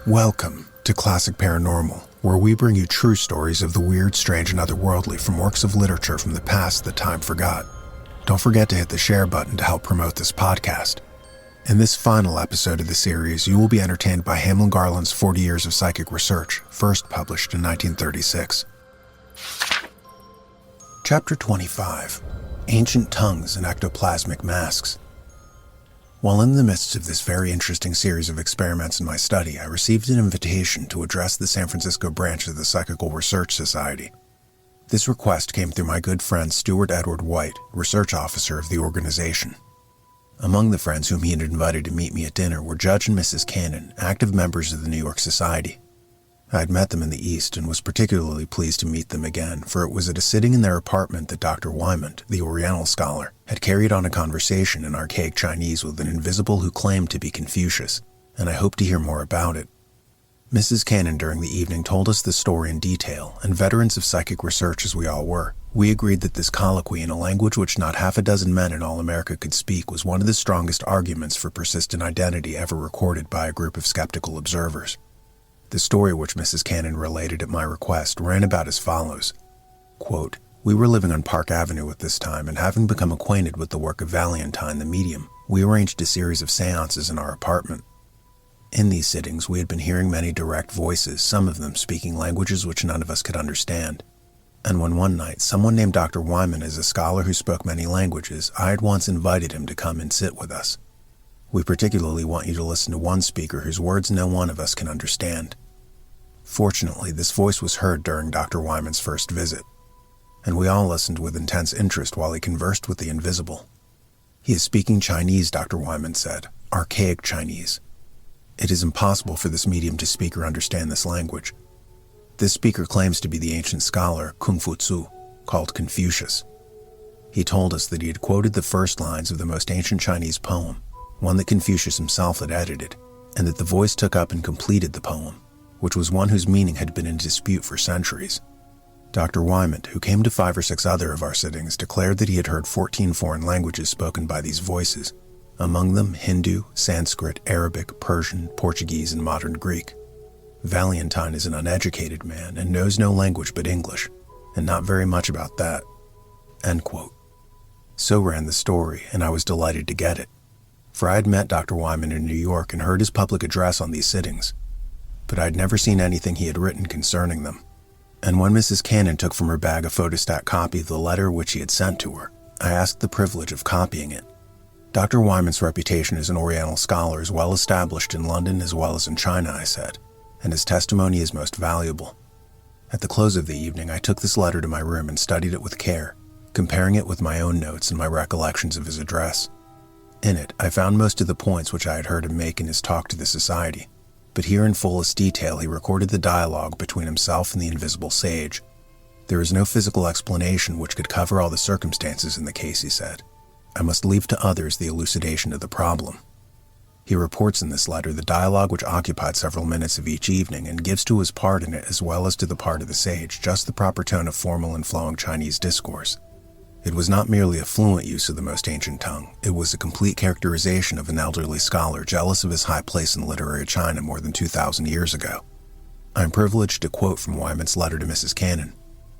Welcome to Classic Paranormal, where we bring you true stories of the weird, strange, and otherworldly from works of literature from the past that time forgot. Don't forget to hit the share button to help promote this podcast. In this final episode of the series, you will be entertained by Hamlin Garland's 40 Years of Psychic Research, first published in 1936. Chapter 25. Ancient Tongues and Ectoplasmic Masks. While in the midst of this very interesting series of experiments in my study, I received an invitation to address the San Francisco branch of the Psychical Research Society. This request came through my good friend Stuart Edward White, research officer of the organization. Among the friends whom he had invited to meet me at dinner were Judge and Mrs. Cannon, active members of the New York Society. I had met them in the East and was particularly pleased to meet them again, for it was at a sitting in their apartment that Dr. Wymant, the Oriental scholar, had carried on a conversation in archaic Chinese with an invisible who claimed to be Confucius, and I hoped to hear more about it. Mrs. Cannon during the evening told us the story in detail, and veterans of psychic research as we all were, we agreed that this colloquy in a language which not half a dozen men in all America could speak was one of the strongest arguments for persistent identity ever recorded by a group of skeptical observers. The story which Mrs. Cannon related at my request ran about as follows. Quote, "We were living on Park Avenue at this time, and having become acquainted with the work of Valentine the medium, we arranged a series of seances in our apartment. In these sittings, we had been hearing many direct voices, some of them speaking languages which none of us could understand. And when one night someone named Dr. Wymant is a scholar who spoke many languages, I had once invited him to come and sit with us. We particularly want you to listen to one speaker whose words no one of us can understand." Fortunately, this voice was heard during Dr. Wymant's first visit, and we all listened with intense interest while he conversed with the invisible. "He is speaking Chinese," Dr. Wymant said, "archaic Chinese. It is impossible for this medium to speak or understand this language. This speaker claims to be the ancient scholar Kung Fu Tzu, called Confucius. He told us that he had quoted the first lines of the most ancient Chinese poem, one that Confucius himself had edited, and that the voice took up and completed the poem, which was one whose meaning had been in dispute for centuries. Dr. Wymant, who came to 5 or 6 other of our sittings, declared that he had heard 14 foreign languages spoken by these voices, among them Hindu, Sanskrit, Arabic, Persian, Portuguese, and modern Greek. Valentine is an uneducated man and knows no language but English, and not very much about that." End quote. So ran the story, and I was delighted to get it, for I had met Dr. Wymant in New York and heard his public address on these sittings, but I had never seen anything he had written concerning them. And when Mrs. Cannon took from her bag a photostat copy of the letter which he had sent to her, I asked the privilege of copying it. Dr. Wymant's reputation as an Oriental scholar is well established in London as well as in China, I said, and his testimony is most valuable. At the close of the evening, I took this letter to my room and studied it with care, comparing it with my own notes and my recollections of his address. In it, I found most of the points which I had heard him make in his talk to the society, but here in fullest detail he recorded the dialogue between himself and the invisible sage. There is no physical explanation which could cover all the circumstances in the case, he said. I must leave to others the elucidation of the problem. He reports in this letter the dialogue which occupied several minutes of each evening and gives to his part in it as well as to the part of the sage just the proper tone of formal and flowing Chinese discourse. It was not merely a fluent use of the most ancient tongue, it was a complete characterization of an elderly scholar jealous of his high place in literary China more than 2,000 years ago. I am privileged to quote from Wymant's letter to Mrs. Cannon.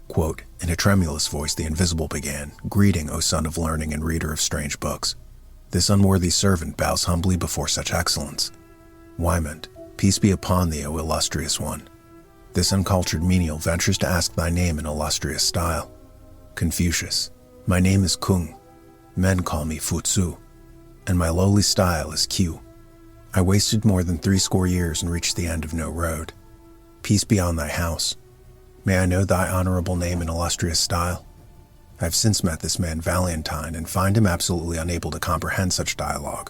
Quote, "In a tremulous voice the invisible began, 'Greeting, O son of learning and reader of strange books. This unworthy servant bows humbly before such excellence. Wymant, peace be upon thee, O illustrious one. This uncultured menial ventures to ask thy name in illustrious style. Confucius, my name is Kung. Men call me Fu Tzu, and my lowly style is Q. I wasted more than 80 years and reached the end of no road. Peace be on thy house. May I know thy honorable name in illustrious style? I have since met this man Valentine and find him absolutely unable to comprehend such dialogue.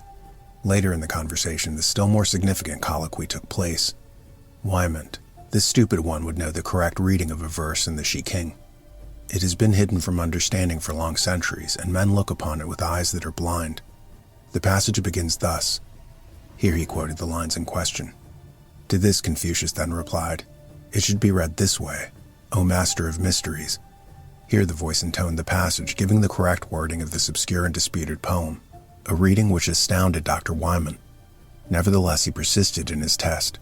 Later in the conversation, the still more significant colloquy took place. Wymant, this stupid one would know the correct reading of a verse in the Shi King. It has been hidden from understanding for long centuries, and men look upon it with eyes that are blind. The passage begins thus." Here he quoted the lines in question. To this Confucius then replied, "It should be read this way, O master of mysteries." Here the voice intoned the passage, giving the correct wording of this obscure and disputed poem, a reading which astounded Dr. Wymant. Nevertheless, he persisted in his test.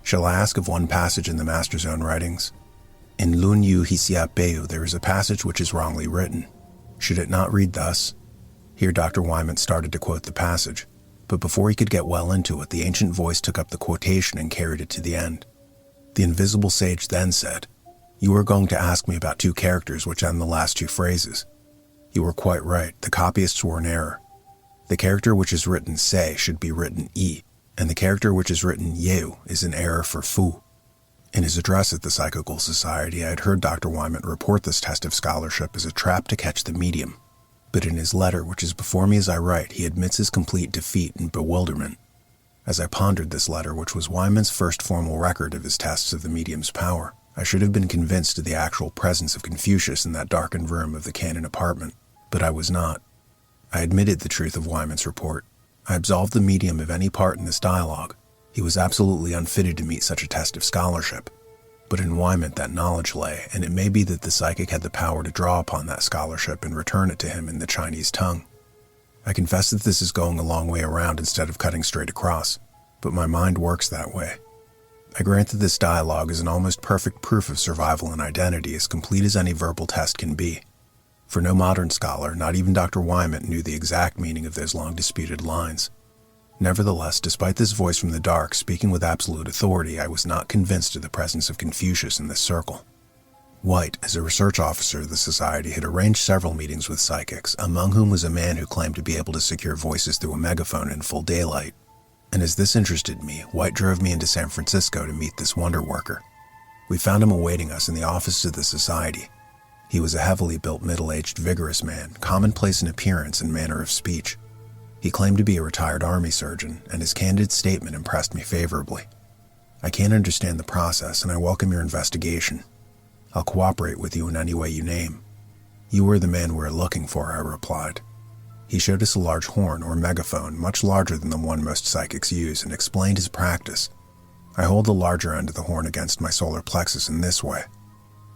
Shall I ask of one passage in the Master's own writings? In Lun Yu Hisiapeu there is a passage which is wrongly written. Should it not read thus? Here Dr. Wyman started to quote the passage, but before he could get well into it, the ancient voice took up the quotation and carried it to the end. The invisible sage then said, "You are going to ask me about two characters which end the last two phrases. You were quite right, the copyists were in error. The character which is written se should be written i, and the character which is written yeu is in error for fu." In his address at the Psychical Society, I had heard Dr. Wyman report this test of scholarship as a trap to catch the medium. But in his letter, which is before me as I write, he admits his complete defeat and bewilderment. As I pondered this letter, which was Wyman's first formal record of his tests of the medium's power, I should have been convinced of the actual presence of Confucius in that darkened room of the Cannon apartment, but I was not. I admitted the truth of Wyman's report. I absolved the medium of any part in this dialogue. He was absolutely unfitted to meet such a test of scholarship. But in Wyman that knowledge lay, and it may be that the psychic had the power to draw upon that scholarship and return it to him in the Chinese tongue. I confess that this is going a long way around instead of cutting straight across, but my mind works that way. I grant that this dialogue is an almost perfect proof of survival and identity, as complete as any verbal test can be. For no modern scholar, not even Dr. Wyman, knew the exact meaning of those long-disputed lines. Nevertheless, despite this voice from the dark speaking with absolute authority, I was not convinced of the presence of Confucius in this circle. White, as a research officer of the Society, had arranged several meetings with psychics, among whom was a man who claimed to be able to secure voices through a megaphone in full daylight. And as this interested me, White drove me into San Francisco to meet this wonder worker. We found him awaiting us in the office of the Society. He was a heavily built, middle-aged, vigorous man, commonplace in appearance and manner of speech. He claimed to be a retired army surgeon, and his candid statement impressed me favorably. "I can't understand the process, and I welcome your investigation. I'll cooperate with you in any way you name." "You are the man we're looking for," I replied. He showed us a large horn or megaphone, much larger than the one most psychics use, and explained his practice. I hold the larger end of the horn against my solar plexus in this way.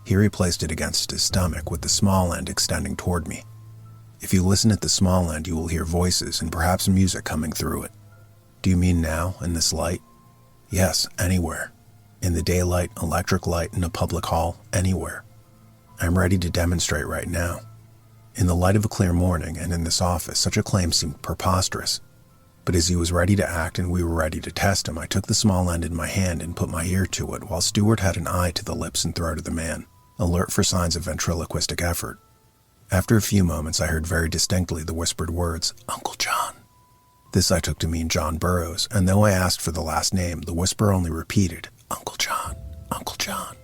Here he placed it against his stomach, with the small end extending toward me. If you listen at the small end, you will hear voices and perhaps music coming through it. "Do you mean now, in this light?" "Yes, anywhere. In the daylight, electric light, in a public hall, anywhere. I'm ready to demonstrate right now." In the light of a clear morning and in this office, such a claim seemed preposterous. But as he was ready to act and we were ready to test him, I took the small end in my hand and put my ear to it, while Stewart had an eye to the lips and throat of the man, alert for signs of ventriloquistic effort. After a few moments, I heard very distinctly the whispered words, "Uncle John." This I took to mean John Burroughs, and though I asked for the last name, the whisper only repeated, "Uncle John, Uncle John."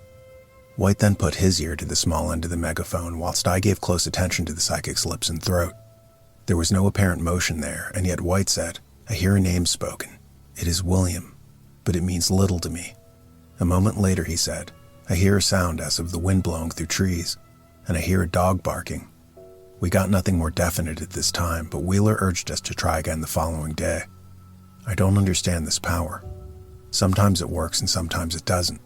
White then put his ear to the small end of the megaphone, whilst I gave close attention to the psychic's lips and throat. There was no apparent motion there, and yet White said, "I hear a name spoken. It is William, but it means little to me." A moment later he said, "I hear a sound as of the wind blowing through trees, and I hear a dog barking." We got nothing more definite at this time, but Wheeler urged us to try again the following day. I don't understand this power. Sometimes it works and sometimes it doesn't.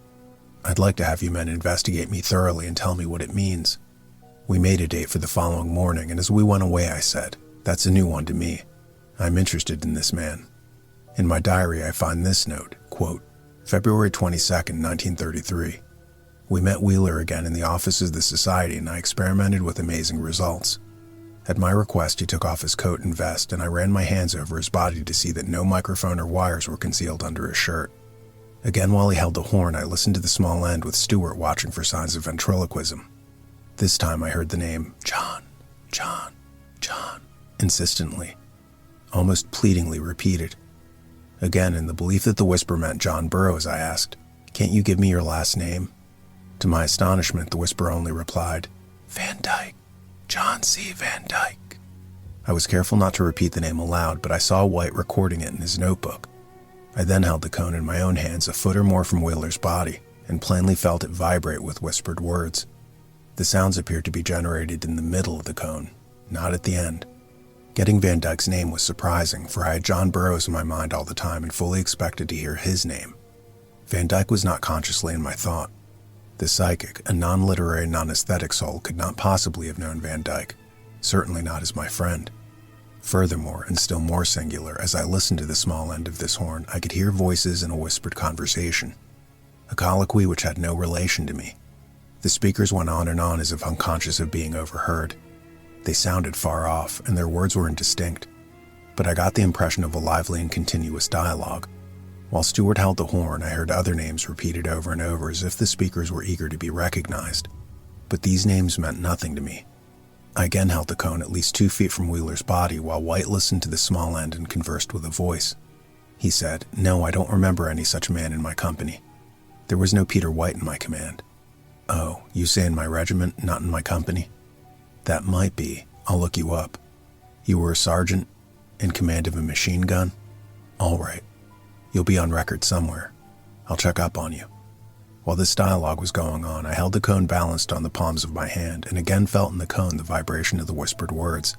I'd like to have you men investigate me thoroughly and tell me what it means. We made a date for the following morning, and as we went away I said, "That's a new one to me. I'm interested in this man." In my diary I find this note, quote, February 22nd, 1933. We met Wheeler again in the office of the Society, and I experimented with amazing results. At my request, he took off his coat and vest, and I ran my hands over his body to see that no microphone or wires were concealed under his shirt. Again, while he held the horn, I listened to the small end with Stewart watching for signs of ventriloquism. This time I heard the name, John, John, John, insistently, almost pleadingly repeated. Again, in the belief that the whisper meant John Burroughs, I asked, "Can't you give me your last name?" To my astonishment, the whisper only replied, "Van Dyke, John C. Van Dyke." I was careful not to repeat the name aloud, but I saw White recording it in his notebook. I then held the cone in my own hands a foot or more from Wheeler's body, and plainly felt it vibrate with whispered words. The sounds appeared to be generated in the middle of the cone, not at the end. Getting Van Dyke's name was surprising, for I had John Burroughs in my mind all the time and fully expected to hear his name. Van Dyke was not consciously in my thought. The psychic, a non-literary, non-aesthetic soul, could not possibly have known Van Dyke, certainly not as my friend. Furthermore, and still more singular, as I listened to the small end of this horn, I could hear voices in a whispered conversation. a colloquy which had no relation to me. The speakers went on and on as if unconscious of being overheard. They sounded far off, and their words were indistinct, but I got the impression of a lively and continuous dialogue. While Stewart held the horn, I heard other names repeated over and over as if the speakers were eager to be recognized, but these names meant nothing to me. I again held the cone at least 2 feet from Wheeler's body while White listened to the small end and conversed with a voice. He said, "No, I don't remember any such man in my company. There was no Peter White in my command." "Oh, you say in my regiment, not in my company?" "That might be. I'll look you up. You were a sergeant, in command of a machine gun? All right. You'll be on record somewhere. I'll check up on you." While this dialogue was going on, I held the cone balanced on the palms of my hand and again felt in the cone the vibration of the whispered words.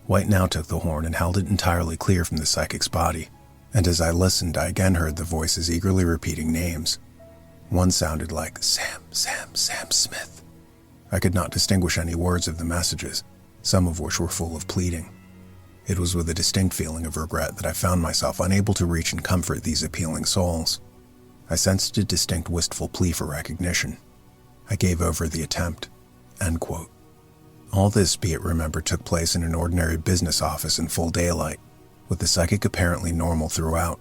White now took the horn and held it entirely clear from the psychic's body, and as I listened, I again heard the voices eagerly repeating names. One sounded like Sam Smith. I could not distinguish any words of the messages, some of which were full of pleading. It was with a distinct feeling of regret that I found myself unable to reach and comfort these appealing souls. I sensed a distinct wistful plea for recognition. I gave over the attempt. End quote. All this, be it remembered, took place in an ordinary business office in full daylight, with the psychic apparently normal throughout.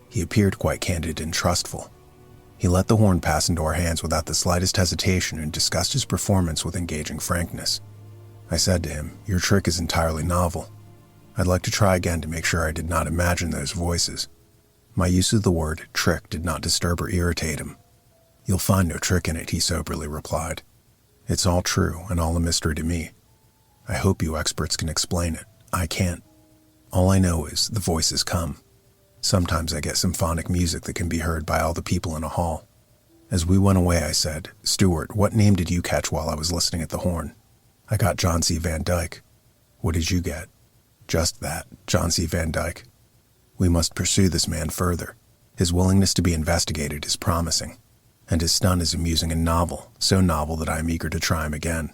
He appeared quite candid and trustful. He let the horn pass into our hands without the slightest hesitation and discussed his performance with engaging frankness. I said to him, "Your trick is entirely novel. I'd like to try again to make sure I did not imagine those voices." My use of the word trick did not disturb or irritate him. "You'll find no trick in it," he soberly replied. "It's all true and all a mystery to me. I hope you experts can explain it. I can't. All I know is the voices come. Sometimes I get symphonic music that can be heard by all the people in a hall." As we went away, I said, "Stewart, what name did you catch while I was listening at the horn?" "I got John C. Van Dyke." "What did you get?" "Just that, John C. Van Dyke." "We must pursue this man further. His willingness to be investigated is promising, and his stunt is amusing and novel, so novel that I am eager to try him again."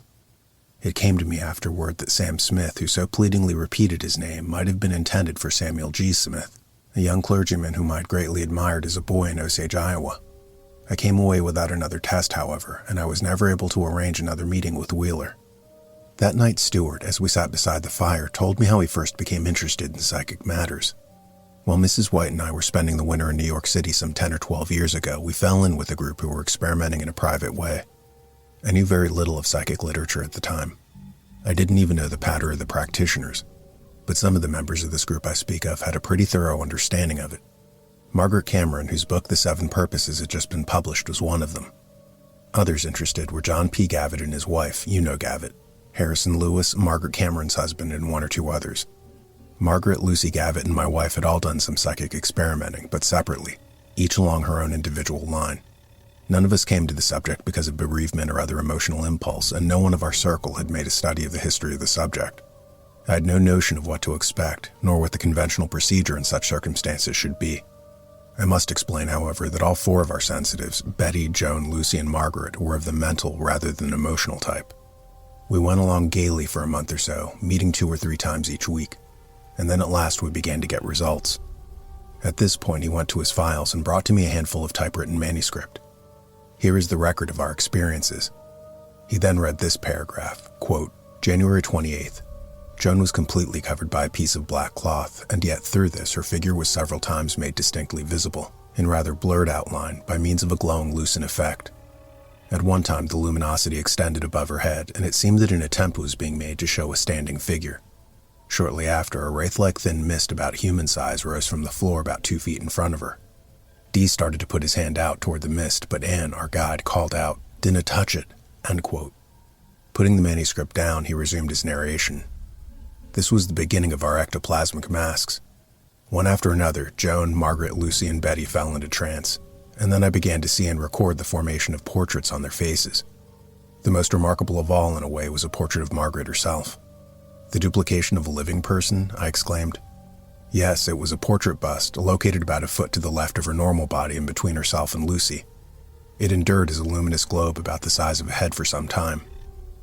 It came to me afterward that Sam Smith, who so pleadingly repeated his name, might have been intended for Samuel G. Smith, a young clergyman whom I had greatly admired as a boy in Osage, Iowa. I came away without another test, however, and I was never able to arrange another meeting with Wheeler. That night, Stewart, as we sat beside the fire, told me how he first became interested in psychic matters. While Mrs. White and I were spending the winter in New York City some 10 or 12 years ago, we fell in with a group who were experimenting in a private way. I knew very little of psychic literature at the time. I didn't even know the patter of the practitioners, but some of the members of this group I speak of had a pretty thorough understanding of it. Margaret Cameron, whose book The Seven Purposes had just been published, was one of them. Others interested were John P. Gavitt and his wife, you know Gavitt, Harrison Lewis, Margaret Cameron's husband, and 1 or 2 others. Margaret, Lucy Gavitt, and my wife had all done some psychic experimenting, but separately, each along her own individual line. None of us came to the subject because of bereavement or other emotional impulse, and no one of our circle had made a study of the history of the subject. I had no notion of what to expect, nor what the conventional procedure in such circumstances should be. I must explain, however, that all 4 of our sensitives, Betty, Joan, Lucy, and Margaret, were of the mental rather than emotional type. We went along gaily for a month or so, meeting 2 or 3 times each week, and then at last we began to get results. At this point, he went to his files and brought to me a handful of typewritten manuscript. Here is the record of our experiences. He then read this paragraph, quote, "January 28th. Joan was completely covered by a piece of black cloth, and yet through this her figure was several times made distinctly visible, in rather blurred outline, by means of a glowing lucent effect. At one time the luminosity extended above her head, and it seemed that an attempt was being made to show a standing figure. Shortly after, a wraith-like thin mist about human size rose from the floor about 2 feet in front of her. D started to put his hand out toward the mist, but Anne, our guide, called out, 'Dinna touch it,' end quote. Putting the manuscript down, he resumed his narration. This was the beginning of our ectoplasmic masks. One after another, Joan, Margaret, Lucy, and Betty fell into trance, and then I began to see and record the formation of portraits on their faces. The most remarkable of all, in a way, was a portrait of Margaret herself. 'The duplication of a living person?' I exclaimed. Yes, it was a portrait bust, located about a foot to the left of her normal body and between herself and Lucy. It endured as a luminous globe about the size of a head for some time.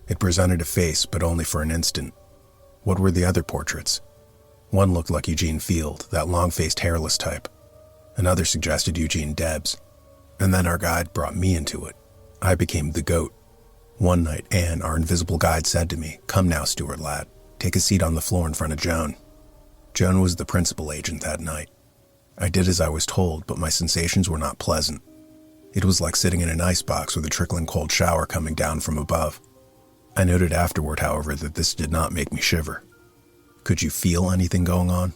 It presented a face, but only for an instant. What were the other portraits? One looked like Eugene Field, that long-faced hairless type. Another suggested Eugene Debs. And then our guide brought me into it. I became the goat. One night, Anne, our invisible guide, said to me, "Come now, Stuart lad, take a seat on the floor in front of Joan." Joan was the principal agent that night. I did as I was told, but my sensations were not pleasant. It was like sitting in an icebox with a trickling cold shower coming down from above. I noted afterward, however, that this did not make me shiver. Could you feel anything going on?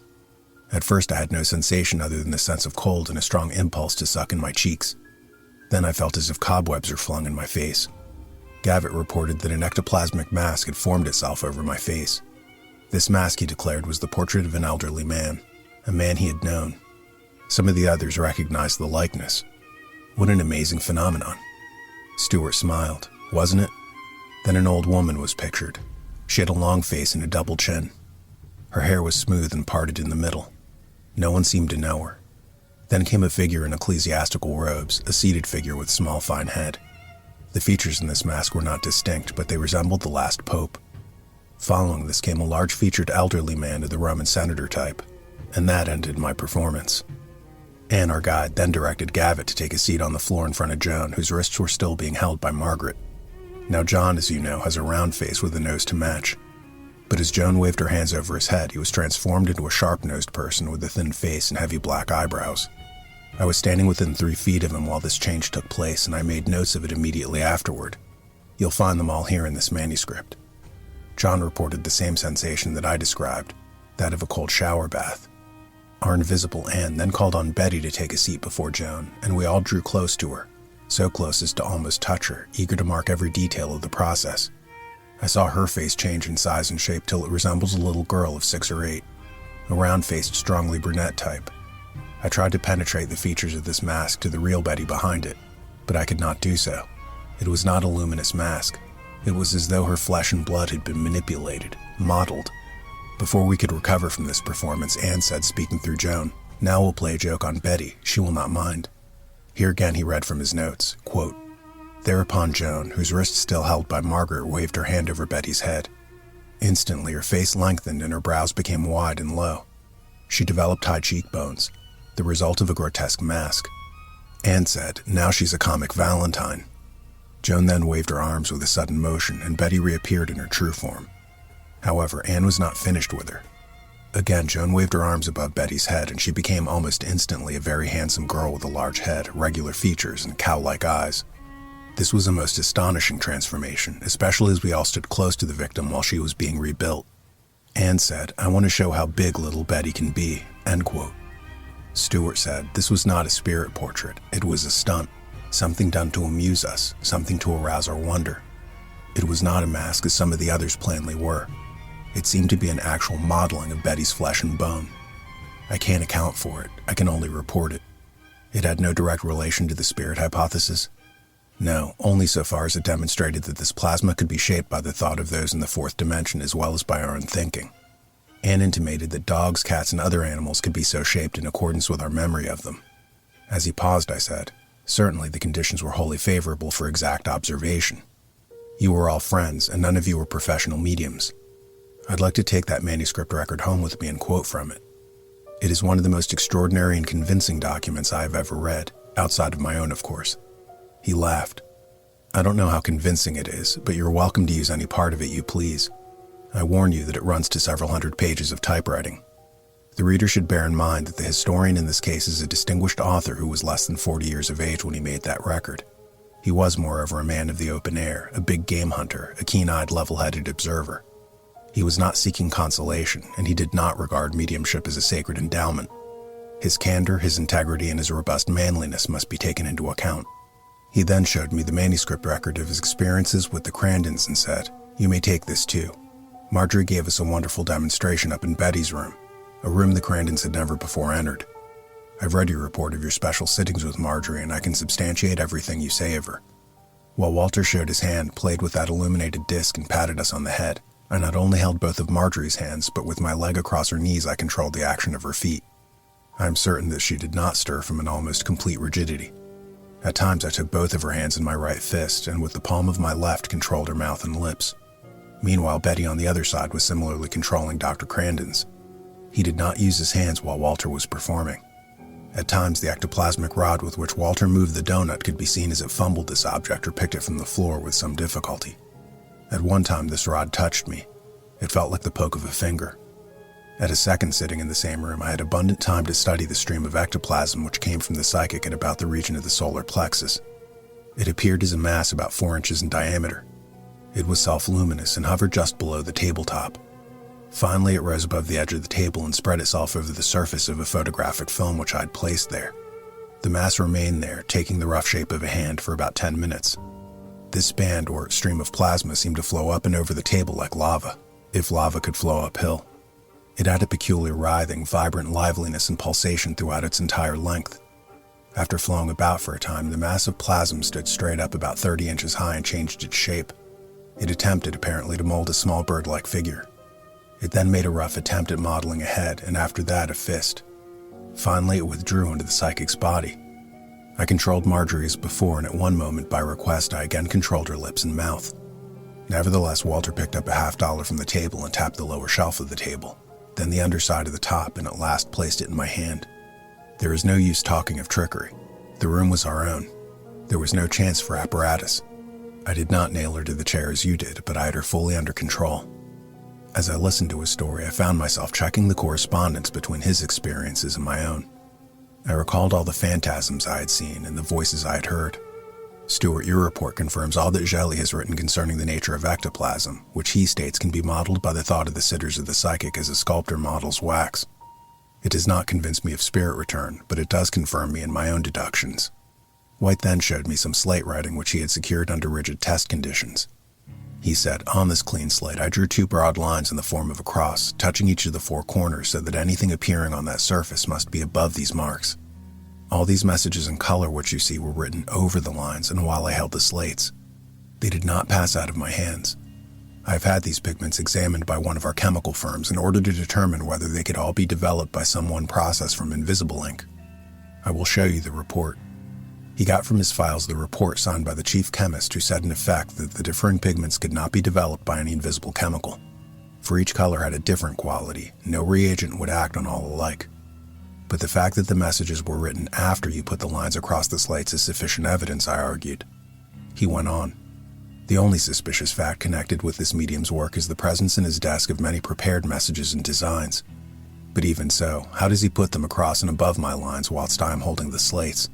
At first I had no sensation other than the sense of cold and a strong impulse to suck in my cheeks. Then I felt as if cobwebs were flung in my face. Gavitt reported that an ectoplasmic mask had formed itself over my face. This mask, he declared, was the portrait of an elderly man, a man he had known. Some of the others recognized the likeness. What an amazing phenomenon. Stuart smiled, wasn't it? Then an old woman was pictured. She had a long face and a double chin. Her hair was smooth and parted in the middle. No one seemed to know her. Then came a figure in ecclesiastical robes, a seated figure with small, fine head. The features in this mask were not distinct, but they resembled the last pope. Following this came a large-featured elderly man of the Roman senator type, and that ended my performance. Anne, our guide, then directed Gavitt to take a seat on the floor in front of Joan, whose wrists were still being held by Margaret. Now John, as you know, has a round face with a nose to match. But as Joan waved her hands over his head, he was transformed into a sharp-nosed person with a thin face and heavy black eyebrows. I was standing within 3 feet of him while this change took place, and I made notes of it immediately afterward. You'll find them all here in this manuscript. John reported the same sensation that I described, that of a cold shower bath. Our invisible Anne then called on Betty to take a seat before Joan, and we all drew close to her, so close as to almost touch her, eager to mark every detail of the process. I saw her face change in size and shape till it resembles a little girl of 6 or 8, a round-faced, strongly brunette type. I tried to penetrate the features of this mask to the real Betty behind it, but I could not do so. It was not a luminous mask. It was as though her flesh and blood had been manipulated, modeled. Before we could recover from this performance, Anne said, speaking through Joan, "Now we'll play a joke on Betty. She will not mind." Here again he read from his notes, quote, "Thereupon Joan, whose wrist still held by Margaret, waved her hand over Betty's head. Instantly her face lengthened and her brows became wide and low. She developed high cheekbones, the result of a grotesque mask. Anne said, 'Now she's a comic Valentine.' Joan then waved her arms with a sudden motion, and Betty reappeared in her true form. However, Anne was not finished with her. Again, Joan waved her arms above Betty's head, and she became almost instantly a very handsome girl with a large head, regular features, and cow-like eyes. This was a most astonishing transformation, especially as we all stood close to the victim while she was being rebuilt. Anne said, 'I want to show how big little Betty can be,' end quote. Stuart said, 'This was not a spirit portrait. It was a stunt, something done to amuse us, something to arouse our wonder. It was not a mask as some of the others plainly were. It seemed to be an actual modeling of Betty's flesh and bone. I can't account for it. I can only report it. It had no direct relation to the spirit hypothesis. No, only so far as it demonstrated that this plasma could be shaped by the thought of those in the 4th dimension as well as by our own thinking. Anne intimated that dogs, cats, and other animals could be so shaped in accordance with our memory of them. As he paused, I said, 'Certainly the conditions were wholly favorable for exact observation. You were all friends, and none of you were professional mediums. I'd like to take that manuscript record home with me and quote from it. It is one of the most extraordinary and convincing documents I have ever read, outside of my own, of course.' He laughed. 'I don't know how convincing it is, but you're welcome to use any part of it you please. I warn you that it runs to several hundred pages of typewriting. The reader should bear in mind that the historian in this case is a distinguished author who was less than 40 years of age when he made that record. He was, moreover, a man of the open air, a big game hunter, a keen-eyed, level-headed observer. He was not seeking consolation, and he did not regard mediumship as a sacred endowment. His candor, his integrity, and his robust manliness must be taken into account. He then showed me the manuscript record of his experiences with the Crandons and said, 'You may take this too. Marjorie gave us a wonderful demonstration up in Betty's room, a room the Crandons had never before entered. I've read your report of your special sittings with Marjorie, and I can substantiate everything you say of her.' While Walter showed his hand, played with that illuminated disc, and patted us on the head, I not only held both of Marjorie's hands, but with my leg across her knees I controlled the action of her feet. I am certain that she did not stir from an almost complete rigidity. At times I took both of her hands in my right fist, and with the palm of my left controlled her mouth and lips. Meanwhile, Betty on the other side was similarly controlling Dr. Crandon's. He did not use his hands while Walter was performing. At times, the ectoplasmic rod with which Walter moved the donut could be seen as it fumbled this object or picked it from the floor with some difficulty. At one time, this rod touched me. It felt like the poke of a finger. At a second sitting in the same room, I had abundant time to study the stream of ectoplasm which came from the psychic at about the region of the solar plexus. It appeared as a mass about 4 inches in diameter. It was self-luminous and hovered just below the tabletop. Finally, it rose above the edge of the table and spread itself over the surface of a photographic film which I had placed there. The mass remained there, taking the rough shape of a hand, for about 10 minutes. This band, or stream of plasma, seemed to flow up and over the table like lava, if lava could flow uphill. It had a peculiar writhing, vibrant liveliness and pulsation throughout its entire length. After flowing about for a time, the mass of plasm stood straight up about 30 inches high and changed its shape. It attempted, apparently, to mold a small bird-like figure. It then made a rough attempt at modeling a head, and after that, a fist. Finally, it withdrew into the psychic's body. I controlled Marjorie as before, and at one moment, by request, I again controlled her lips and mouth. Nevertheless, Walter picked up a $50 from the table and tapped the lower shelf of the table, then the underside of the top, and at last placed it in my hand. There is no use talking of trickery. The room was our own. There was no chance for apparatus. I did not nail her to the chair as you did, but I had her fully under control. As I listened to his story, I found myself checking the correspondence between his experiences and my own. I recalled all the phantasms I had seen and the voices I had heard. Stuart, your report confirms all that Jelly has written concerning the nature of ectoplasm, which he states can be modeled by the thought of the sitters of the psychic as a sculptor models wax. It does not convince me of spirit return, but it does confirm me in my own deductions. White then showed me some slate writing which he had secured under rigid test conditions. He said, on this clean slate, I drew 2 broad lines in the form of a cross, touching each of the 4 corners so that anything appearing on that surface must be above these marks. All these messages in color which you see were written over the lines and while I held the slates. They did not pass out of my hands. I have had these pigments examined by one of our chemical firms in order to determine whether they could all be developed by some one process from invisible ink. I will show you the report. He got from his files the report signed by the chief chemist who said in effect that the differing pigments could not be developed by any invisible chemical. For each color had a different quality, no reagent would act on all alike. But the fact that the messages were written after you put the lines across the slates is sufficient evidence, I argued. He went on. The only suspicious fact connected with this medium's work is the presence in his desk of many prepared messages and designs. But even so, how does he put them across and above my lines whilst I am holding the slates?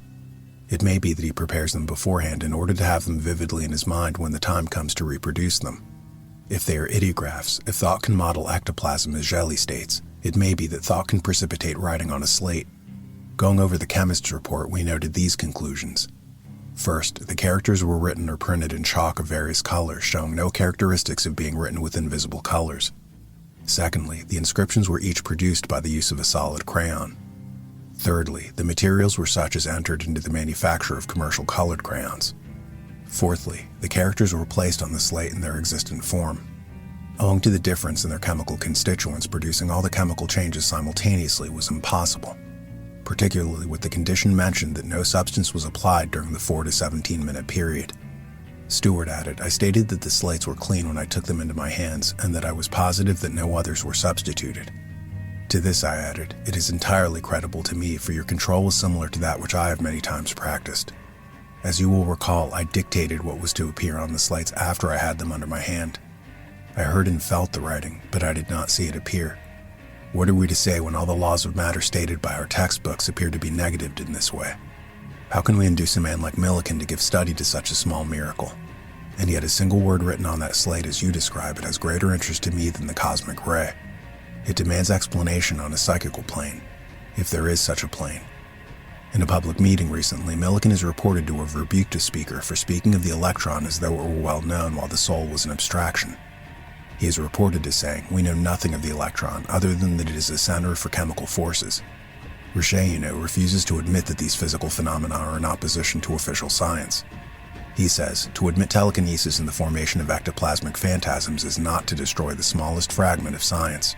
It may be that he prepares them beforehand in order to have them vividly in his mind when the time comes to reproduce them. If they are ideographs, if thought can model ectoplasm as Jelly states, it may be that thought can precipitate writing on a slate. Going over the chemist's report, we noted these conclusions. First, the characters were written or printed in chalk of various colors, showing no characteristics of being written with invisible colors. Secondly, the inscriptions were each produced by the use of a solid crayon. Thirdly, the materials were such as entered into the manufacture of commercial colored crayons. Fourthly, the characters were placed on the slate in their existent form. Owing to the difference in their chemical constituents, producing all the chemical changes simultaneously was impossible, particularly with the condition mentioned that no substance was applied during the 4 to 17-minute period. Stewart added, I stated that the slates were clean when I took them into my hands, and that I was positive that no others were substituted. To this I added, it is entirely credible to me, for your control was similar to that which I have many times practiced. As you will recall, I dictated what was to appear on the slates after I had them under my hand. I heard and felt the writing, but I did not see it appear. What are we to say when all the laws of matter stated by our textbooks appear to be negatived in this way? How can we induce a man like Millikan to give study to such a small miracle? And yet a single word written on that slate as you describe it has greater interest to me than the cosmic ray. It demands explanation on a psychical plane, if there is such a plane. In a public meeting recently, Millikan is reported to have rebuked a speaker for speaking of the electron as though it were well known while the soul was an abstraction. He is reported as saying, we know nothing of the electron other than that it is a center for chemical forces. Richer, refuses to admit that these physical phenomena are in opposition to official science. He says, to admit telekinesis in the formation of ectoplasmic phantasms is not to destroy the smallest fragment of science.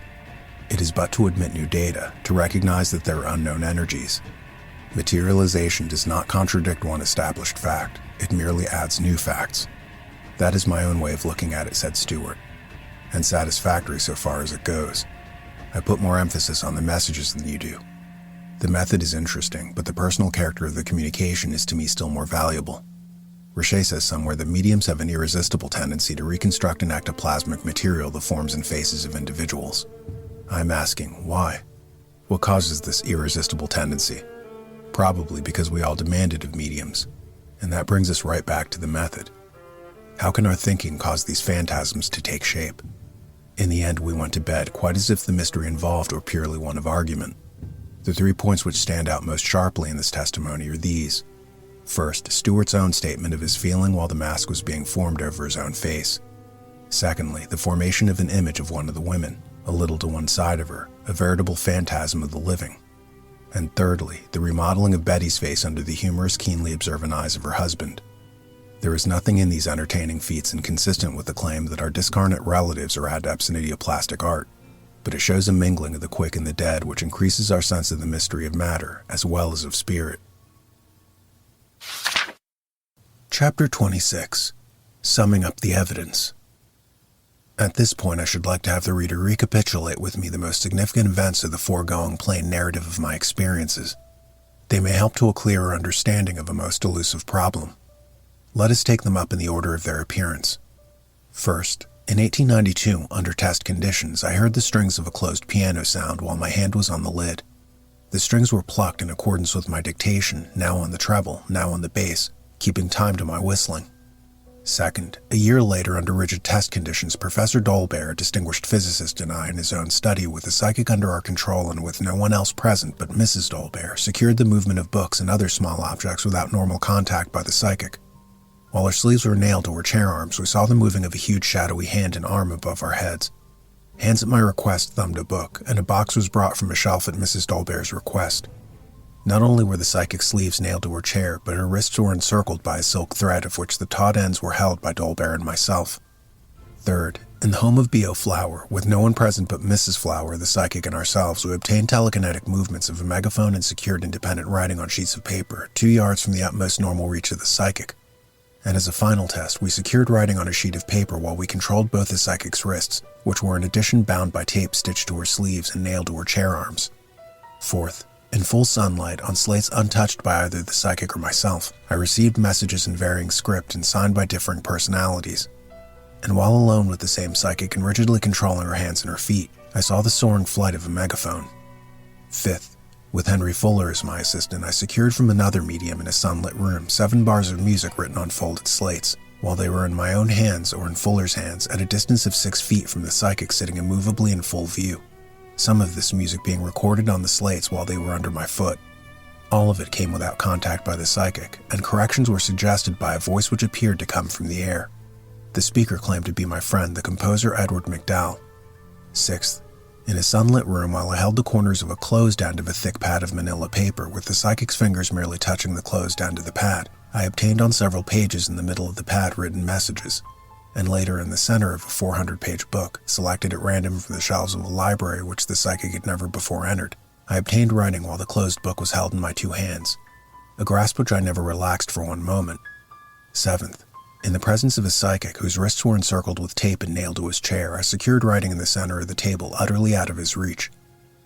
It is but to admit new data, to recognize that there are unknown energies. Materialization does not contradict one established fact, it merely adds new facts. That is my own way of looking at it, said Stewart, and satisfactory so far as it goes. I put more emphasis on the messages than you do. The method is interesting, but the personal character of the communication is to me still more valuable. Richer says somewhere that mediums have an irresistible tendency to reconstruct in ectoplasmic material the forms and faces of individuals. I'm asking, why? What causes this irresistible tendency? Probably because we all demand it of mediums. And that brings us right back to the method. How can our thinking cause these phantasms to take shape? In the end, we went to bed quite as if the mystery involved were purely one of argument. The 3 points which stand out most sharply in this testimony are these. First, Stewart's own statement of his feeling while the mask was being formed over his own face. Secondly, the formation of an image of one of the women, a little to one side of her, a veritable phantasm of the living. And thirdly, the remodeling of Betty's face under the humorous, keenly observant eyes of her husband. There is nothing in these entertaining feats inconsistent with the claim that our discarnate relatives are adepts in idioplastic art, but it shows a mingling of the quick and the dead which increases our sense of the mystery of matter as well as of spirit. Chapter 26. Summing up the evidence. At this point, I should like to have the reader recapitulate with me the most significant events of the foregoing plain narrative of my experiences. They may help to a clearer understanding of a most elusive problem. Let us take them up in the order of their appearance. First, in 1892, under test conditions, I heard the strings of a closed piano sound while my hand was on the lid. The strings were plucked in accordance with my dictation, now on the treble, now on the bass, keeping time to my whistling. Second, a year later, under rigid test conditions, Professor Dolbear, a distinguished physicist, and I, in his own study, with a psychic under our control and with no one else present but Mrs. Dolbear, secured the movement of books and other small objects without normal contact by the psychic. While our sleeves were nailed to our chair arms, we saw the moving of a huge shadowy hand and arm above our heads. Hands at my request thumbed a book, and a box was brought from a shelf at Mrs. Dolbear's request. Not only were the psychic's sleeves nailed to her chair, but her wrists were encircled by a silk thread of which the taut ends were held by Dolbear and myself. Third, in the home of B.O. Flower, with no one present but Mrs. Flower, the psychic, and ourselves, we obtained telekinetic movements of a megaphone and secured independent writing on sheets of paper, 2 yards from the utmost normal reach of the psychic. And as a final test, we secured writing on a sheet of paper while we controlled both the psychic's wrists, which were in addition bound by tape stitched to her sleeves and nailed to her chair arms. Fourth, in full sunlight, on slates untouched by either the psychic or myself, I received messages in varying script and signed by differing personalities. And while alone with the same psychic and rigidly controlling her hands and her feet, I saw the soaring flight of a megaphone. Fifth, with Henry Fuller as my assistant, I secured from another medium in a sunlit room 7 bars of music written on folded slates, while they were in my own hands or in Fuller's hands at a distance of 6 feet from the psychic sitting immovably in full view. Some of this music being recorded on the slates while they were under my foot. All of it came without contact by the psychic, and corrections were suggested by a voice which appeared to come from the air. The speaker claimed to be my friend, the composer Edward MacDowell. Sixth, in a sunlit room while I held the corners of a closed end of a thick pad of manila paper with the psychic's fingers merely touching the closed end of the pad, I obtained on several pages in the middle of the pad written messages. And later in the center of a 400-page book, selected at random from the shelves of a library which the psychic had never before entered, I obtained writing while the closed book was held in my 2 hands, a grasp which I never relaxed for one moment. Seventh, in the presence of a psychic whose wrists were encircled with tape and nailed to his chair, I secured writing in the center of the table utterly out of his reach,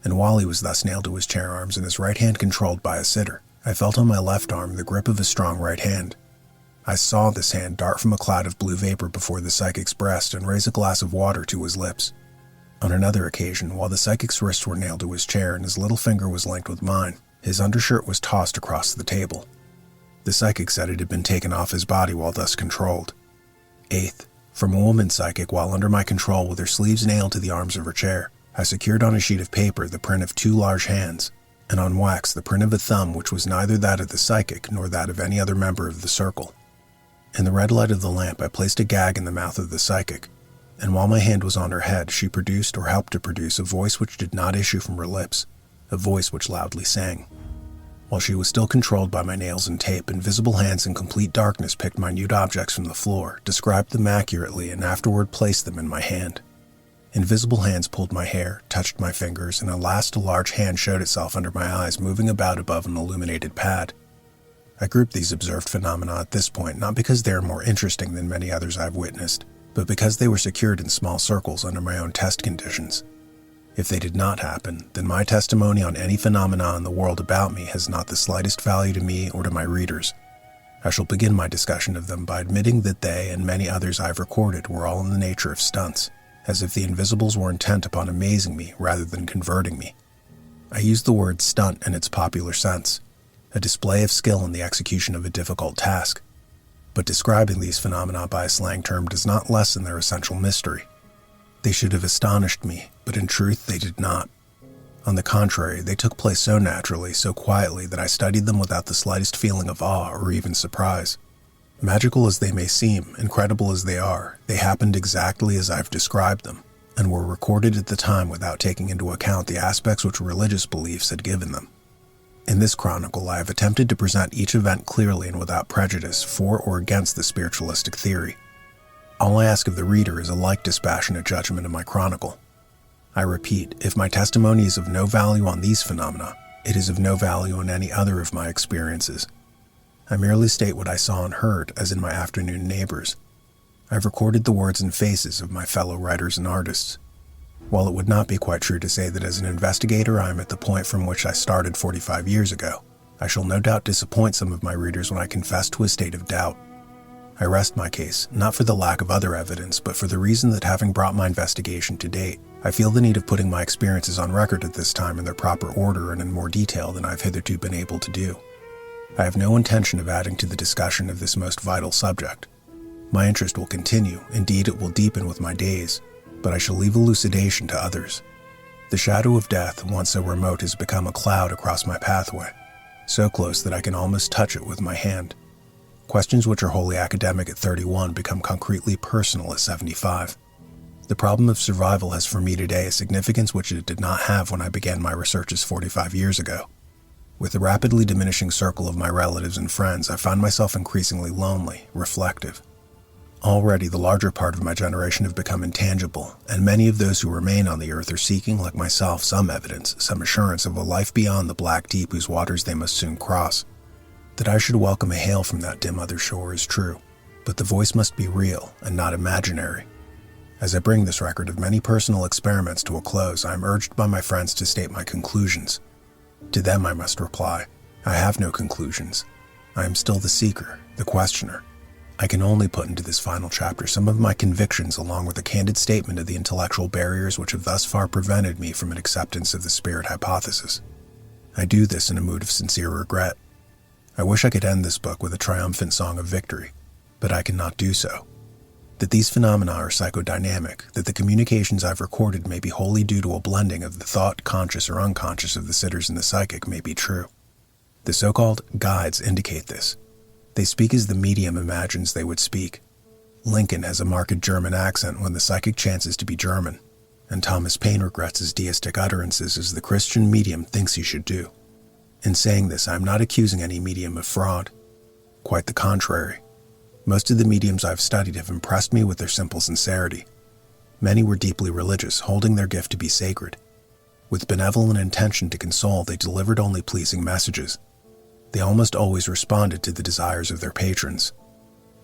and while he was thus nailed to his chair arms and his right hand controlled by a sitter, I felt on my left arm the grip of a strong right hand. I saw this hand dart from a cloud of blue vapor before the psychic's breast and raise a glass of water to his lips. On another occasion, while the psychic's wrists were nailed to his chair and his little finger was linked with mine, his undershirt was tossed across the table. The psychic said it had been taken off his body while thus controlled. Eighth, from a woman psychic while under my control with her sleeves nailed to the arms of her chair, I secured on a sheet of paper the print of 2 large hands, and on wax the print of a thumb which was neither that of the psychic nor that of any other member of the circle. In the red light of the lamp, I placed a gag in the mouth of the psychic, and while my hand was on her head, she produced or helped to produce a voice which did not issue from her lips, a voice which loudly sang. While she was still controlled by my nails and tape, invisible hands in complete darkness picked minute objects from the floor, described them accurately, and afterward placed them in my hand. Invisible hands pulled my hair, touched my fingers, and at last a large hand showed itself under my eyes, moving about above an illuminated pad. I group these observed phenomena at this point not because they are more interesting than many others I've witnessed, but because they were secured in small circles under my own test conditions. If they did not happen, then my testimony on any phenomena in the world about me has not the slightest value to me or to my readers. I shall begin my discussion of them by admitting that they and many others I've recorded were all in the nature of stunts, as if the invisibles were intent upon amazing me rather than converting me. I use the word stunt in its popular sense, a display of skill in the execution of a difficult task. But describing these phenomena by a slang term does not lessen their essential mystery. They should have astonished me, but in truth they did not. On the contrary, they took place so naturally, so quietly, that I studied them without the slightest feeling of awe or even surprise. Magical as they may seem, incredible as they are, they happened exactly as I've described them, and were recorded at the time without taking into account the aspects which religious beliefs had given them. In this chronicle, I have attempted to present each event clearly and without prejudice for or against the spiritualistic theory. All I ask of the reader is a like dispassionate judgment of my chronicle. I repeat, if my testimony is of no value on these phenomena, it is of no value on any other of my experiences. I merely state what I saw and heard, as in my afternoon neighbors. I've recorded the words and faces of my fellow writers and artists. While it would not be quite true to say that as an investigator I am at the point from which I started 45 years ago, I shall no doubt disappoint some of my readers when I confess to a state of doubt. I rest my case, not for the lack of other evidence, but for the reason that having brought my investigation to date, I feel the need of putting my experiences on record at this time in their proper order and in more detail than I've hitherto been able to do. I have no intention of adding to the discussion of this most vital subject. My interest will continue, indeed it will deepen with my days, but I shall leave elucidation to others. The shadow of death, once so remote, has become a cloud across my pathway, so close that I can almost touch it with my hand. Questions which are wholly academic at 31 become concretely personal at 75. The problem of survival has for me today a significance which it did not have when I began my researches 45 years ago. With the rapidly diminishing circle of my relatives and friends, I find myself increasingly lonely, reflective. Already the larger part of my generation have become intangible, and many of those who remain on the earth are seeking, like myself, some evidence, some assurance of a life beyond the black deep whose waters they must soon cross. That I should welcome a hail from that dim other shore is true, but the voice must be real and not imaginary. As I bring this record of many personal experiments to a close, I am urged by my friends to state my conclusions. To them I must reply, I have no conclusions. I am still the seeker, the questioner. I can only put into this final chapter some of my convictions along with a candid statement of the intellectual barriers which have thus far prevented me from an acceptance of the spirit hypothesis. I do this in a mood of sincere regret. I wish I could end this book with a triumphant song of victory, but I cannot do so. That these phenomena are psychodynamic, that the communications I've recorded may be wholly due to a blending of the thought, conscious or unconscious of the sitters and the psychic may be true. The so-called guides indicate this. They speak as the medium imagines they would speak. Lincoln has a marked German accent when the psychic chances to be German, and Thomas Paine regrets his deistic utterances as the Christian medium thinks he should do. In saying this, I am not accusing any medium of fraud. Quite the contrary. Most of the mediums I've studied have impressed me with their simple sincerity. Many were deeply religious, holding their gift to be sacred. With benevolent intention to console, they delivered only pleasing messages. They almost always responded to the desires of their patrons.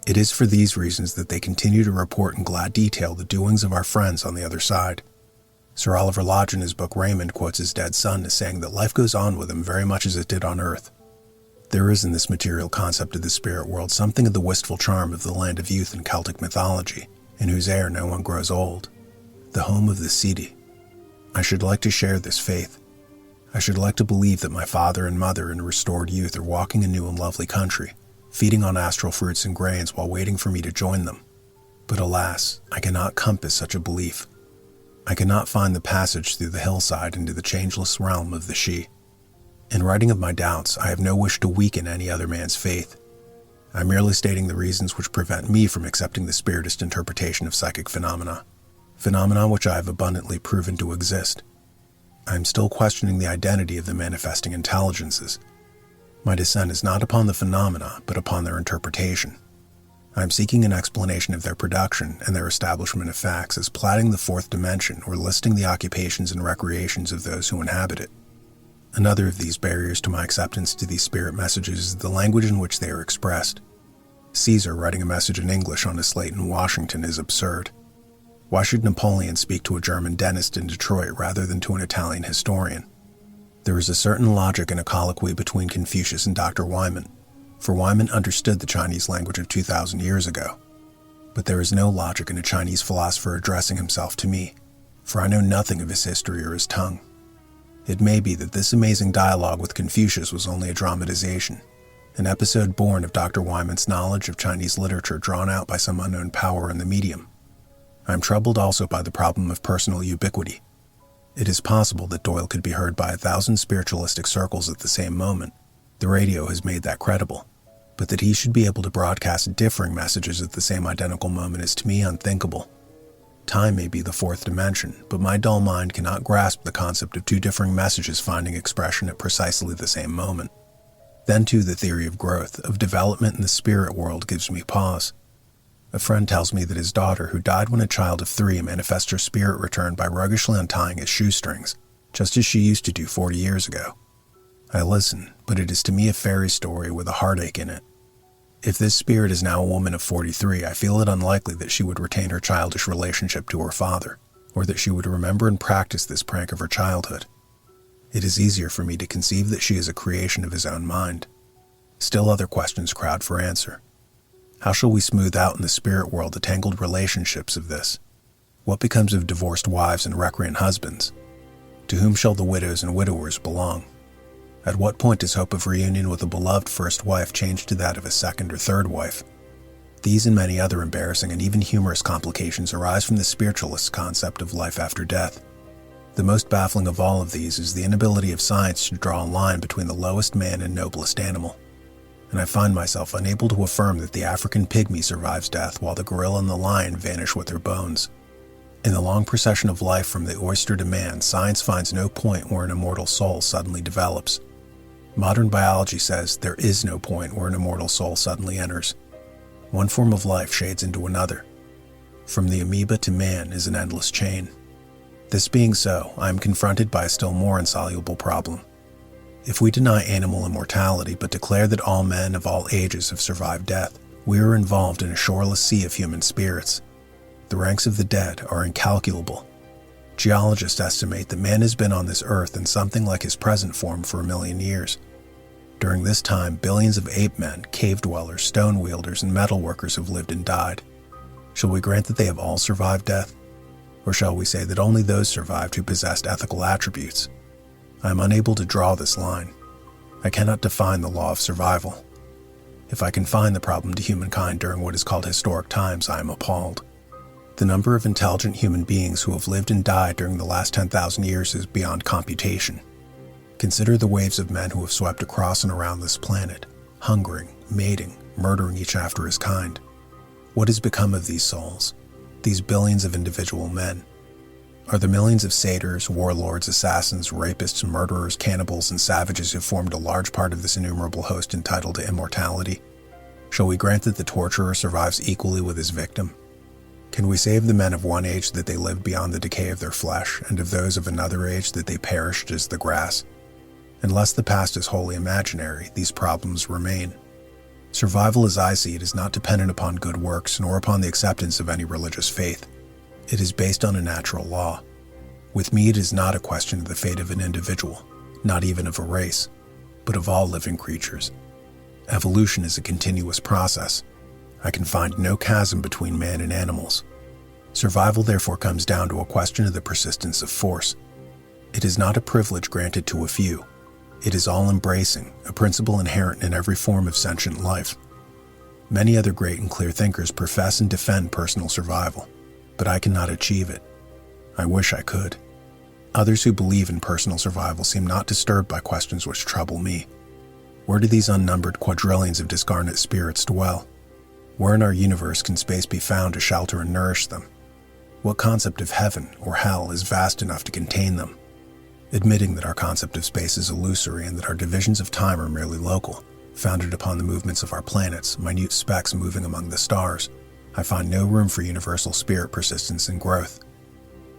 It is for these reasons that they continue to report in glad detail the doings of our friends on the other side. Sir Oliver Lodge in his book Raymond quotes his dead son as saying that life goes on with him very much as it did on earth. There is in this material concept of the spirit world something of the wistful charm of the land of youth in Celtic mythology, in whose air no one grows old, the home of the Ceti. I should like to share this faith. I should like to believe that my father and mother in restored youth are walking a new and lovely country, feeding on astral fruits and grains while waiting for me to join them. But alas, I cannot compass such a belief. I cannot find the passage through the hillside into the changeless realm of the She. In writing of my doubts, I have no wish to weaken any other man's faith. I am merely stating the reasons which prevent me from accepting the spiritist interpretation of psychic phenomena which I have abundantly proven to exist. I am still questioning the identity of the manifesting intelligences. My descent is not upon the phenomena, but upon their interpretation. I am seeking an explanation of their production and their establishment of facts as platting the fourth dimension or listing the occupations and recreations of those who inhabit it. Another of these barriers to my acceptance to these spirit messages is the language in which they are expressed. Caesar writing a message in English on a slate in Washington is absurd. Why should Napoleon speak to a German dentist in Detroit rather than to an Italian historian? There is a certain logic in a colloquy between Confucius and Dr. Wyman, for Wyman understood the Chinese language of 2,000 years ago. But there is no logic in a Chinese philosopher addressing himself to me, for I know nothing of his history or his tongue. It may be that this amazing dialogue with Confucius was only a dramatization, an episode born of Dr. Wyman's knowledge of Chinese literature drawn out by some unknown power in the medium. I am troubled also by the problem of personal ubiquity. It is possible that Doyle could be heard by 1,000 spiritualistic circles at the same moment. The radio has made that credible. But that he should be able to broadcast differing messages at the same identical moment is to me unthinkable. Time may be the fourth dimension, but my dull mind cannot grasp the concept of two differing messages finding expression at precisely the same moment. Then too the theory of growth, of development in the spirit world gives me pause. A friend tells me that his daughter, who died when a child of 3, manifests her spirit return by ruggishly untying his shoestrings, just as she used to do 40 years ago. I listen, but it is to me a fairy story with a heartache in it. If this spirit is now a woman of 43, I feel it unlikely that she would retain her childish relationship to her father, or that she would remember and practice this prank of her childhood. It is easier for me to conceive that she is a creation of his own mind. Still other questions crowd for answer. How shall we smooth out in the spirit world the tangled relationships of this? What becomes of divorced wives and recreant husbands? To whom shall the widows and widowers belong? At what point does hope of reunion with a beloved first wife change to that of a second or third wife? These and many other embarrassing and even humorous complications arise from the spiritualist concept of life after death. The most baffling of all of these is the inability of science to draw a line between the lowest man and noblest animal. And I find myself unable to affirm that the African pygmy survives death while the gorilla and the lion vanish with their bones. In the long procession of life from the oyster to man, science finds no point where an immortal soul suddenly develops. Modern biology says there is no point where an immortal soul suddenly enters. One form of life shades into another. From the amoeba to man is an endless chain. This being so, I am confronted by a still more insoluble problem. If we deny animal immortality but declare that all men of all ages have survived death, we are involved in a shoreless sea of human spirits. The ranks of the dead are incalculable. Geologists estimate that man has been on this earth in something like his present form for 1,000,000 years. During this time, billions of ape men, cave dwellers, stone wielders, and metal workers have lived and died. Shall we grant that they have all survived death? Or shall we say that only those survived who possessed ethical attributes? I am unable to draw this line. I cannot define the law of survival. If I confine the problem to humankind during what is called historic times, I am appalled. The number of intelligent human beings who have lived and died during the last 10,000 years is beyond computation. Consider the waves of men who have swept across and around this planet, hungering, mating, murdering each after his kind. What has become of these souls, these billions of individual men? Are the millions of satyrs, warlords, assassins, rapists, murderers, cannibals, and savages who formed a large part of this innumerable host entitled to immortality? Shall we grant that the torturer survives equally with his victim? Can we say of the men of one age that they lived beyond the decay of their flesh, and of those of another age that they perished as the grass? Unless the past is wholly imaginary, these problems remain. Survival as I see it is not dependent upon good works nor upon the acceptance of any religious faith. It is based on a natural law. With me it is not a question of the fate of an individual, not even of a race, but of all living creatures. Evolution is a continuous process. I can find no chasm between man and animals. Survival therefore comes down to a question of the persistence of force. It is not a privilege granted to a few. It is all-embracing, a principle inherent in every form of sentient life. Many other great and clear thinkers profess and defend personal survival, but I cannot achieve it. I wish I could. Others who believe in personal survival seem not disturbed by questions which trouble me. Where do these unnumbered quadrillions of discarnate spirits dwell? Where in our universe can space be found to shelter and nourish them? What concept of heaven or hell is vast enough to contain them? Admitting that our concept of space is illusory and that our divisions of time are merely local, founded upon the movements of our planets, minute specks moving among the stars, I find no room for universal spirit persistence and growth.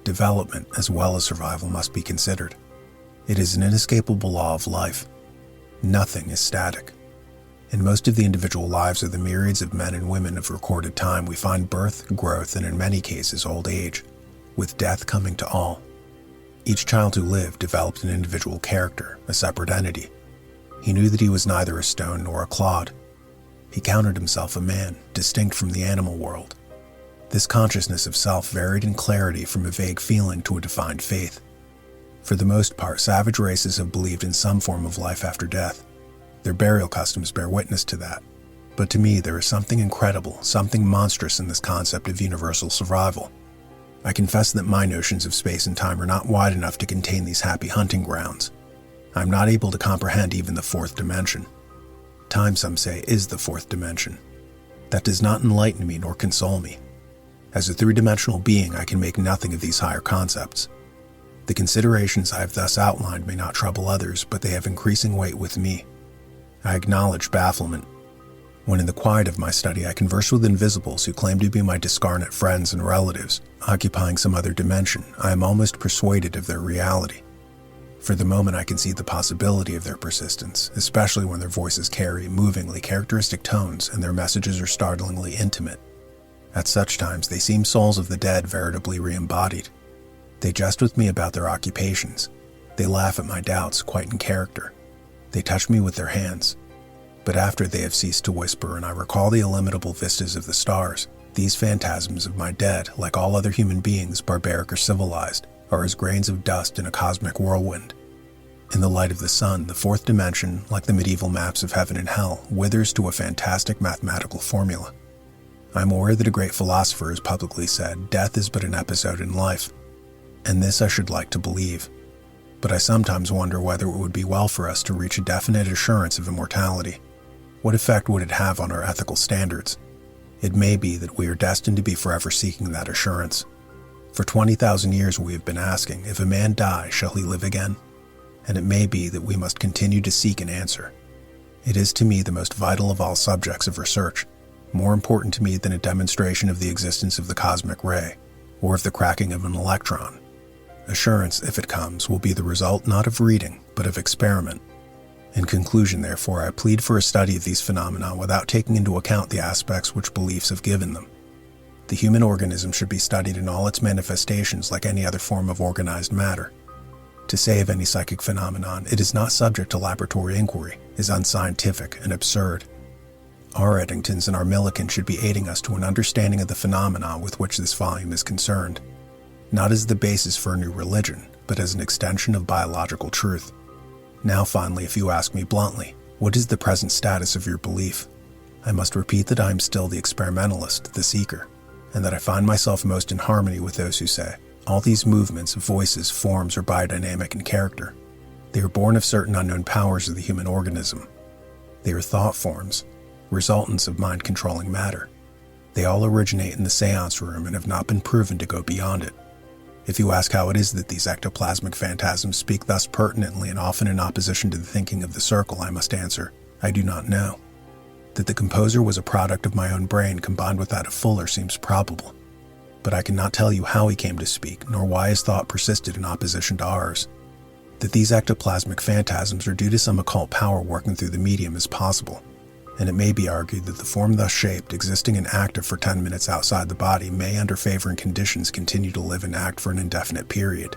Development as well as survival must be considered. It is an inescapable law of life. Nothing is static. In most of the individual lives of the myriads of men and women of recorded time, we find birth, growth, and in many cases old age, with death coming to all. Each child who lived developed an individual character, a separate entity. He knew that he was neither a stone nor a clod. He counted himself a man, distinct from the animal world. This consciousness of self varied in clarity from a vague feeling to a defined faith. For the most part, savage races have believed in some form of life after death. Their burial customs bear witness to that. But to me, there is something incredible, something monstrous in this concept of universal survival. I confess that my notions of space and time are not wide enough to contain these happy hunting grounds. I am not able to comprehend even the fourth dimension. Time, some say, is the fourth dimension. That does not enlighten me nor console me. As a three-dimensional being, I can make nothing of these higher concepts. The considerations I have thus outlined may not trouble others, but they have increasing weight with me. I acknowledge bafflement. When in the quiet of my study I converse with invisibles who claim to be my discarnate friends and relatives, occupying some other dimension, I am almost persuaded of their reality. For the moment I can see the possibility of their persistence, especially when their voices carry movingly characteristic tones and their messages are startlingly intimate. At such times they seem souls of the dead veritably re-embodied. They jest with me about their occupations. They laugh at my doubts, quite in character. They touch me with their hands. But after they have ceased to whisper and I recall the illimitable vistas of the stars, these phantasms of my dead, like all other human beings, barbaric or civilized, are as grains of dust in a cosmic whirlwind. In the light of the sun, the fourth dimension, like the medieval maps of heaven and hell, withers to a fantastic mathematical formula. I am aware that a great philosopher has publicly said, death is but an episode in life. And this I should like to believe. But I sometimes wonder whether it would be well for us to reach a definite assurance of immortality. What effect would it have on our ethical standards? It may be that we are destined to be forever seeking that assurance. For 20,000 years we have been asking, if a man die, shall he live again? And it may be that we must continue to seek an answer. It is to me the most vital of all subjects of research, more important to me than a demonstration of the existence of the cosmic ray, or of the cracking of an electron. Assurance, if it comes, will be the result not of reading, but of experiment. In conclusion, therefore, I plead for a study of these phenomena without taking into account the aspects which beliefs have given them. The human organism should be studied in all its manifestations like any other form of organized matter. To say of any psychic phenomenon, it is not subject to laboratory inquiry, is unscientific and absurd. Our Eddingtons and our Millikins should be aiding us to an understanding of the phenomena with which this volume is concerned, not as the basis for a new religion, but as an extension of biological truth. Now finally, if you ask me bluntly, what is the present status of your belief? I must repeat that I am still the experimentalist, the seeker, and that I find myself most in harmony with those who say, all these movements, voices, forms are biodynamic in character. They are born of certain unknown powers of the human organism. They are thought forms, resultants of mind-controlling matter. They all originate in the seance room and have not been proven to go beyond it. If you ask how it is that these ectoplasmic phantasms speak thus pertinently and often in opposition to the thinking of the circle, I must answer, I do not know. That the composer was a product of my own brain combined with that of Fuller seems probable, but I cannot tell you how he came to speak, nor why his thought persisted in opposition to ours. That these ectoplasmic phantasms are due to some occult power working through the medium is possible, and it may be argued that the form thus shaped, existing and active for 10 minutes outside the body, may, under favoring conditions, continue to live and act for an indefinite period.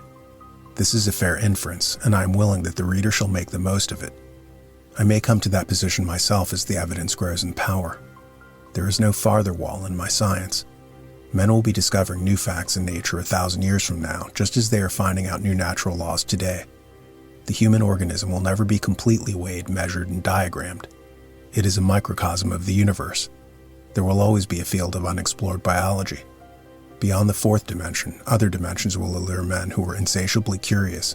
This is a fair inference, and I am willing that the reader shall make the most of it. I may come to that position myself as the evidence grows in power. There is no farther wall in my science. Men will be discovering new facts in nature 1,000 years from now, just as they are finding out new natural laws today. The human organism will never be completely weighed, measured, and diagrammed. It is a microcosm of the universe. There will always be a field of unexplored biology. Beyond the fourth dimension, other dimensions will allure men who are insatiably curious,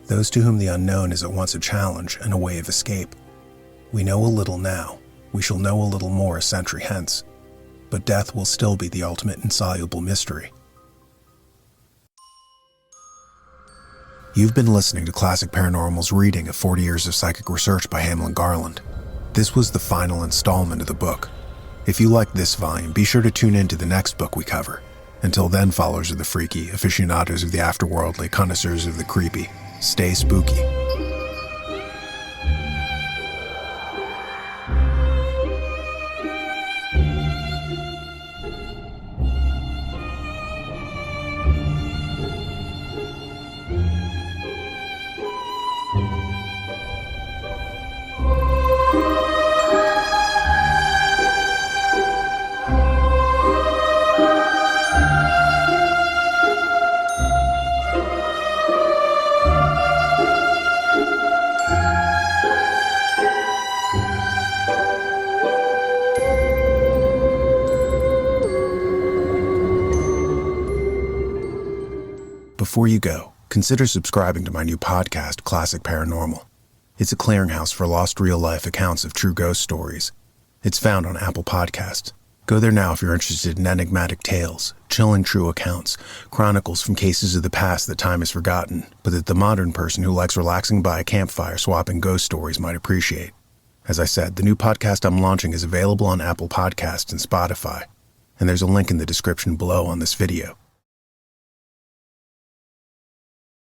those to whom the unknown is at once a challenge and a way of escape. We know a little now. We shall know a little more a century hence. But death will still be the ultimate insoluble mystery. You've been listening to Classic Paranormal's reading of 40 Years of Psychic Research by Hamlin Garland. This was the final installment of the book. If you like this volume, be sure to tune in to the next book we cover. Until then, followers of the freaky, aficionados of the afterworldly, connoisseurs of the creepy, stay spooky. before you go, consider subscribing to my new podcast, Classic Paranormal. It's a clearinghouse for lost real-life accounts of true ghost stories. It's found on Apple Podcasts. Go there now if you're interested in enigmatic tales, chilling true accounts, chronicles from cases of the past that time has forgotten, but that the modern person who likes relaxing by a campfire swapping ghost stories might appreciate. As I said, the new podcast I'm launching is available on Apple Podcasts and Spotify, and there's a link in the description below on this video.